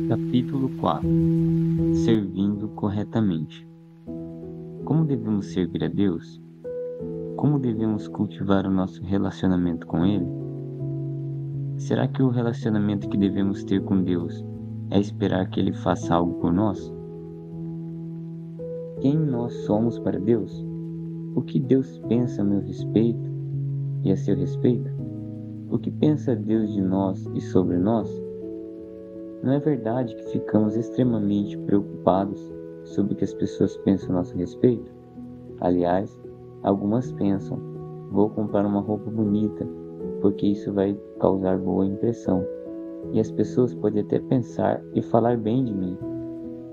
Capítulo 4. Servindo corretamente. Como devemos servir a Deus? Como devemos cultivar o nosso relacionamento com Ele? Será que o relacionamento que devemos ter com Deus é esperar que Ele faça algo por nós? Quem nós somos para Deus? O que Deus pensa a meu respeito e a seu respeito? O que pensa Deus de nós e sobre nós? Não é verdade que ficamos extremamente preocupados sobre o que as pessoas pensam a nosso respeito? Aliás, algumas pensam: vou comprar uma roupa bonita, porque isso vai causar boa impressão. E as pessoas podem até pensar e falar bem de mim.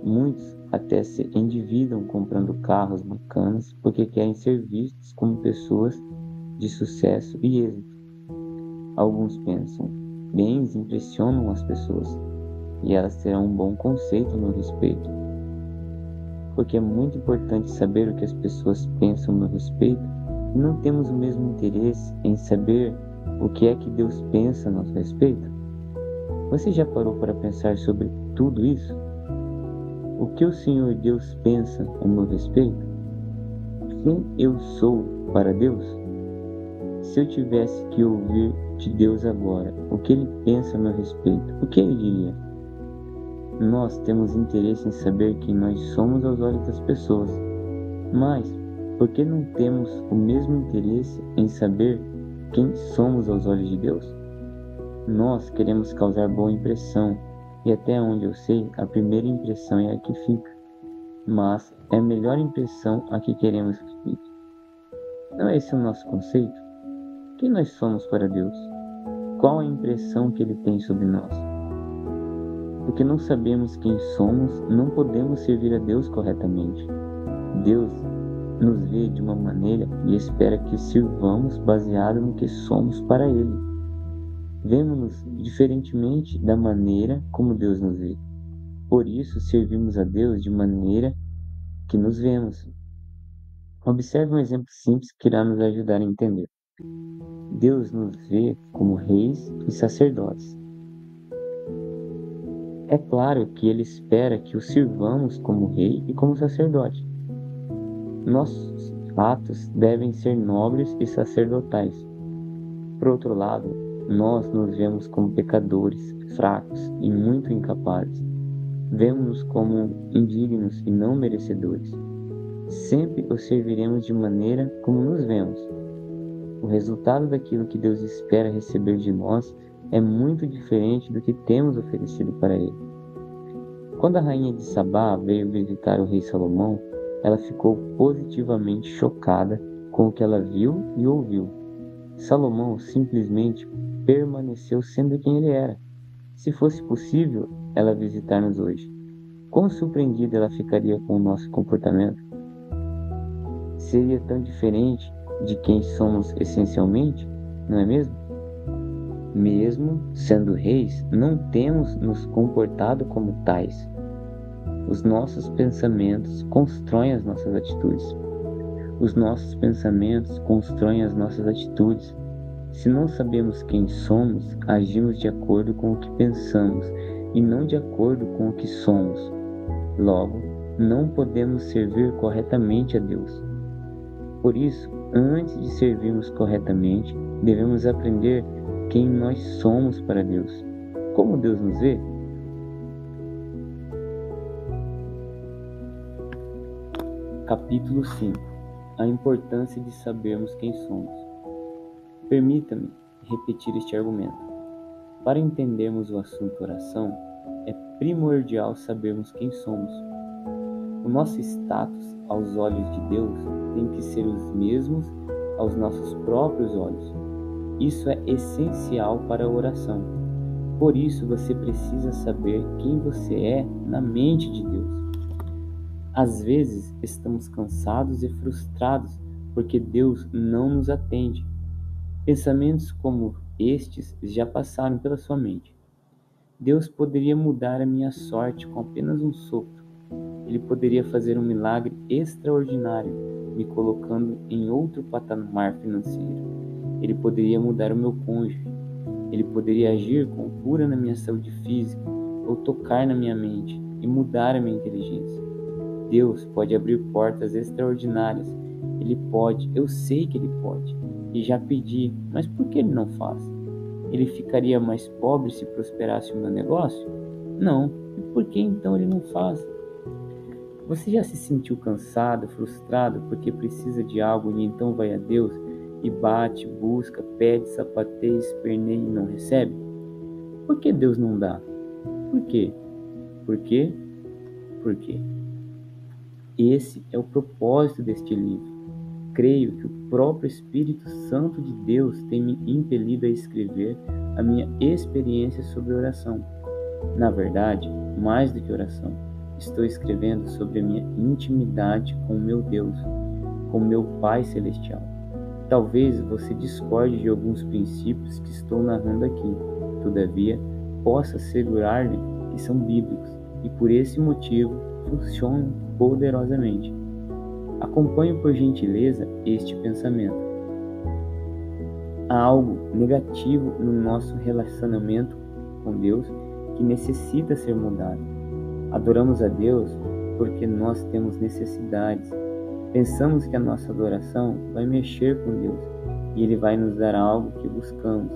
Muitos até se endividam comprando carros bacanas porque querem ser vistos como pessoas de sucesso e êxito. Alguns pensam: bens impressionam as pessoas e elas terão um bom conceito a meu respeito. Porque é muito importante saber o que as pessoas pensam a meu respeito e não temos o mesmo interesse em saber o que é que Deus pensa a nosso respeito? Você já parou para pensar sobre tudo isso? O que o Senhor Deus pensa a meu respeito? Quem eu sou para Deus? Se eu tivesse que ouvir de Deus agora o que Ele pensa a meu respeito, o que Ele diria? Nós temos interesse em saber quem nós somos aos olhos das pessoas, mas por que não temos o mesmo interesse em saber quem somos aos olhos de Deus? Nós queremos causar boa impressão, e até onde eu sei, a primeira impressão é a que fica, mas é a melhor impressão a que queremos que fique. Não é esse o nosso conceito? Quem nós somos para Deus? Qual a impressão que Ele tem sobre nós? Porque não sabemos quem somos, não podemos servir a Deus corretamente. Deus nos vê de uma maneira e espera que sirvamos baseado no que somos para Ele. Vemo-nos diferentemente da maneira como Deus nos vê. Por isso, servimos a Deus de maneira que nos vemos. Observe um exemplo simples que irá nos ajudar a entender. Deus nos vê como reis e sacerdotes. É claro que Ele espera que o sirvamos como rei e como sacerdote. Nossos atos devem ser nobres e sacerdotais. Por outro lado, nós nos vemos como pecadores, fracos e muito incapazes. Vemos-nos como indignos e não merecedores. Sempre o serviremos de maneira como nos vemos. O resultado daquilo que Deus espera receber de nós é muito diferente do que temos oferecido para Ele. Quando a rainha de Sabá veio visitar o rei Salomão, ela ficou positivamente chocada com o que ela viu e ouviu. Salomão simplesmente permaneceu sendo quem ele era. Se fosse possível ela visitar-nos hoje, quão surpreendida ela ficaria com o nosso comportamento? Seria tão diferente de quem somos essencialmente, não é mesmo? Mesmo sendo reis, não temos nos comportado como tais. Os nossos pensamentos constroem as nossas atitudes. Os nossos pensamentos constroem as nossas atitudes. Se não sabemos quem somos, agimos de acordo com o que pensamos e não de acordo com o que somos. Logo, não podemos servir corretamente a Deus. Por isso, antes de servirmos corretamente, devemos aprender quem nós somos para Deus. Como Deus nos vê? Capítulo 5. A importância de sabermos quem somos. Permita-me repetir este argumento. Para entendermos o assunto oração, é primordial sabermos quem somos. O nosso status aos olhos de Deus tem que ser os mesmos aos nossos próprios olhos. Isso é essencial para a oração. Por isso você precisa saber quem você é na mente de Deus. Às vezes estamos cansados e frustrados porque Deus não nos atende. Pensamentos como estes já passaram pela sua mente. Deus poderia mudar a minha sorte com apenas um sopro. Ele poderia fazer um milagre extraordinário, me colocando em outro patamar financeiro. Ele poderia mudar o meu cônjuge. Ele poderia agir com cura na minha saúde física. ou tocar na minha mente e mudar a minha inteligência. Deus pode abrir portas extraordinárias. Ele pode, eu sei que Ele pode. E já pedi, mas por que Ele não faz? Ele ficaria mais pobre se prosperasse o meu negócio? Não. E por que então Ele não faz? Você já se sentiu cansado, frustrado porque precisa de algo e então vai a Deus e bate, busca, pede, sapateia, esperneia e não recebe? Por que Deus não dá? Por quê? Por quê? Por quê? Esse é o propósito deste livro. Creio que o próprio Espírito Santo de Deus tem me impelido a escrever a minha experiência sobre oração. Na verdade, mais do que oração, estou escrevendo sobre a minha intimidade com o meu Deus, com o meu Pai Celestial. Talvez você discorde de alguns princípios que estou narrando aqui, todavia, posso assegurar-lhe que são bíblicos e por esse motivo funcionam poderosamente. Acompanhe por gentileza este pensamento. Há algo negativo no nosso relacionamento com Deus que necessita ser mudado. Adoramos a Deus porque nós temos necessidades. Pensamos que a nossa adoração vai mexer com Deus e Ele vai nos dar algo que buscamos.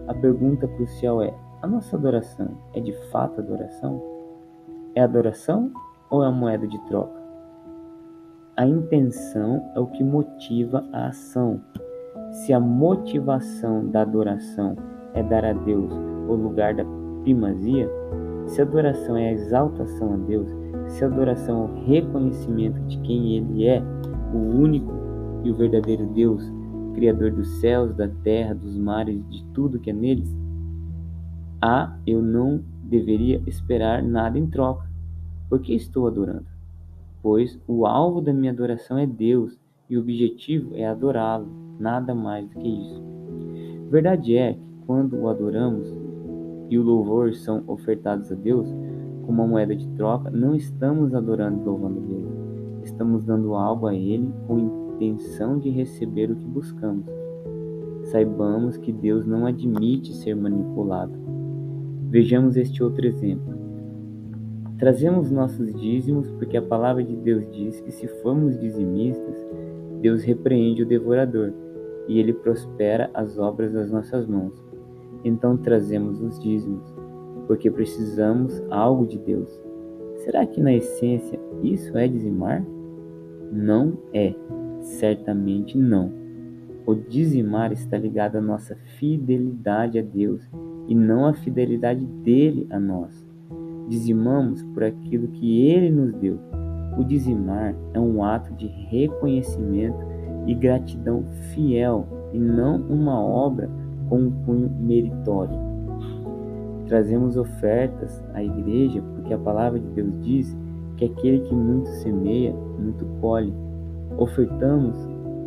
A pergunta crucial é: a nossa adoração é de fato adoração? É adoração ou é uma moeda de troca? A intenção é o que motiva a ação. Se a motivação da adoração é dar a Deus o lugar da primazia, se a adoração é a exaltação a Deus, se a adoração é o reconhecimento de quem Ele é, o único e o verdadeiro Deus, Criador dos céus, da terra, dos mares e de tudo que é neles, eu não deveria esperar nada em troca. Por que estou adorando? Pois o alvo da minha adoração é Deus e o objetivo é adorá-lo, nada mais do que isso. Verdade é que quando o adoramos e o louvor são ofertados a Deus como uma moeda de troca, não estamos adorando e louvando Deus. Estamos dando algo a Ele com intenção de receber o que buscamos. Saibamos que Deus não admite ser manipulado. Vejamos este outro exemplo. Trazemos nossos dízimos porque a palavra de Deus diz que se formos dizimistas, Deus repreende o devorador e Ele prospera as obras das nossas mãos. Então trazemos os dízimos, porque precisamos algo de Deus. Será que na essência isso é dizimar? Não é, certamente não. O dizimar está ligado à nossa fidelidade a Deus e não à fidelidade dele a nós. Dizimamos por aquilo que Ele nos deu. O dizimar é um ato de reconhecimento e gratidão fiel e não uma obra com um cunho meritório. Trazemos ofertas à igreja porque a palavra de Deus diz que aquele que muito semeia, muito colhe. Ofertamos,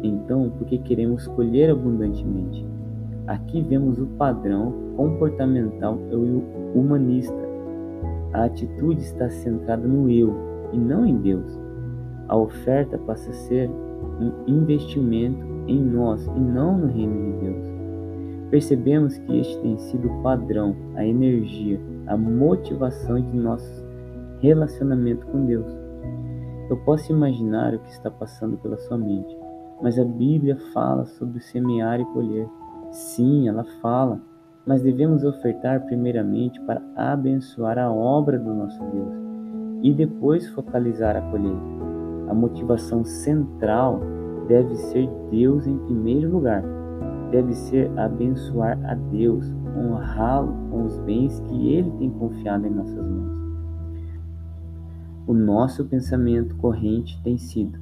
então, porque queremos colher abundantemente. Aqui vemos o padrão comportamental e humanista. A atitude está centrada no eu e não em Deus. A oferta passa a ser um investimento em nós e não no reino de Deus. Percebemos que este tem sido o padrão, a energia, a motivação de nosso relacionamento com Deus. Eu posso imaginar o que está passando pela sua mente, mas a Bíblia fala sobre semear e colher. Sim, ela fala, mas devemos ofertar primeiramente para abençoar a obra do nosso Deus e depois focalizar a colheita. A motivação central deve ser Deus em primeiro lugar. Deve ser abençoar a Deus, honrá-lo com os bens que Ele tem confiado em nossas mãos. O nosso pensamento corrente tem sido: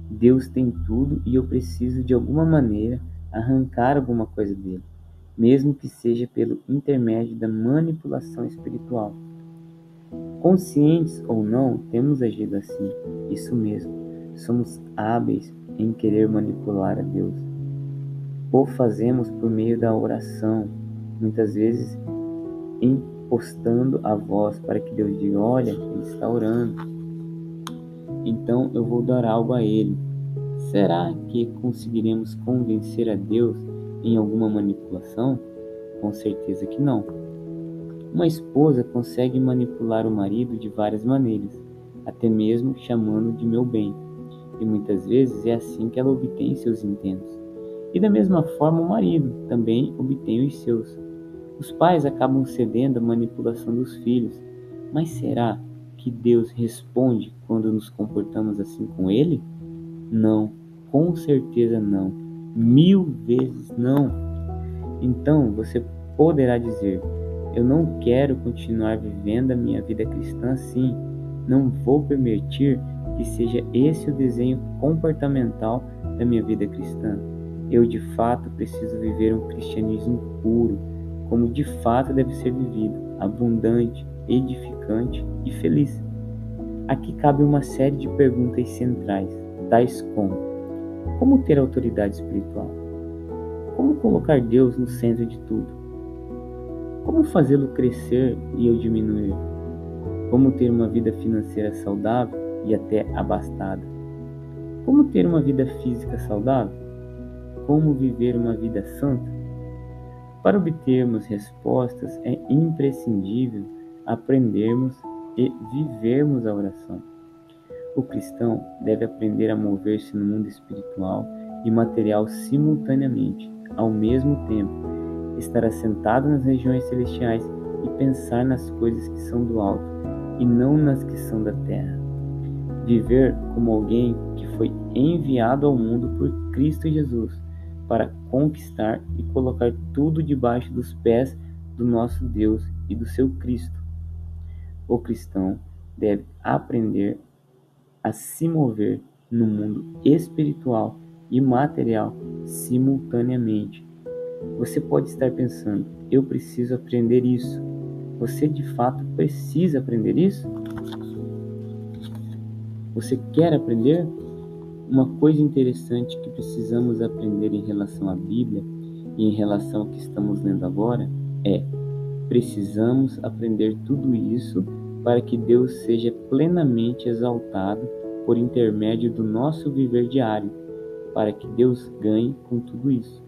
Deus tem tudo e eu preciso de alguma maneira arrancar alguma coisa dele, mesmo que seja pelo intermédio da manipulação espiritual. Conscientes ou não, temos agido assim. Isso mesmo, somos hábeis em querer manipular a Deus. O fazemos por meio da oração, muitas vezes impostando a voz para que Deus diga: olha, ele está orando, então eu vou dar algo a ele. Será que conseguiremos convencer a Deus em alguma manipulação? Com certeza que não. Uma esposa consegue manipular o marido de várias maneiras, até mesmo chamando de meu bem, e muitas vezes é assim que ela obtém seus intentos. E da mesma forma o marido também obtém os seus. Os pais acabam cedendo à manipulação dos filhos, mas será que Deus responde quando nos comportamos assim com Ele? Não, com certeza não, 1000 vezes não. Então você poderá dizer: eu não quero continuar vivendo a minha vida cristã assim, não vou permitir que seja esse o desenho comportamental da minha vida cristã. Eu de fato preciso viver um cristianismo puro, como de fato deve ser vivido, abundante, edificante e feliz. Aqui cabe uma série de perguntas centrais, tais como ter autoridade espiritual? Como colocar Deus no centro de tudo? Como fazê-lo crescer e eu diminuir? Como ter uma vida financeira saudável e até abastada? Como ter uma vida física saudável? Como viver uma vida santa? Para obtermos respostas, é imprescindível aprendermos e vivermos a oração. O cristão deve aprender a mover-se no mundo espiritual e material simultaneamente, ao mesmo tempo, estar assentado nas regiões celestiais e pensar nas coisas que são do alto e não nas que são da terra. Viver como alguém que foi enviado ao mundo por Cristo Jesus para conquistar e colocar tudo debaixo dos pés do nosso Deus e do seu Cristo. O cristão deve aprender a se mover no mundo espiritual e material simultaneamente. Você pode estar pensando: eu preciso aprender isso. Você de fato precisa aprender isso? Você quer aprender? Uma coisa interessante que precisamos aprender em relação à Bíblia e em relação ao que estamos lendo agora é: precisamos aprender tudo isso para que Deus seja plenamente exaltado por intermédio do nosso viver diário, para que Deus ganhe com tudo isso.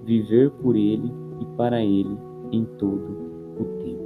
Viver por Ele e para Ele em todo o tempo.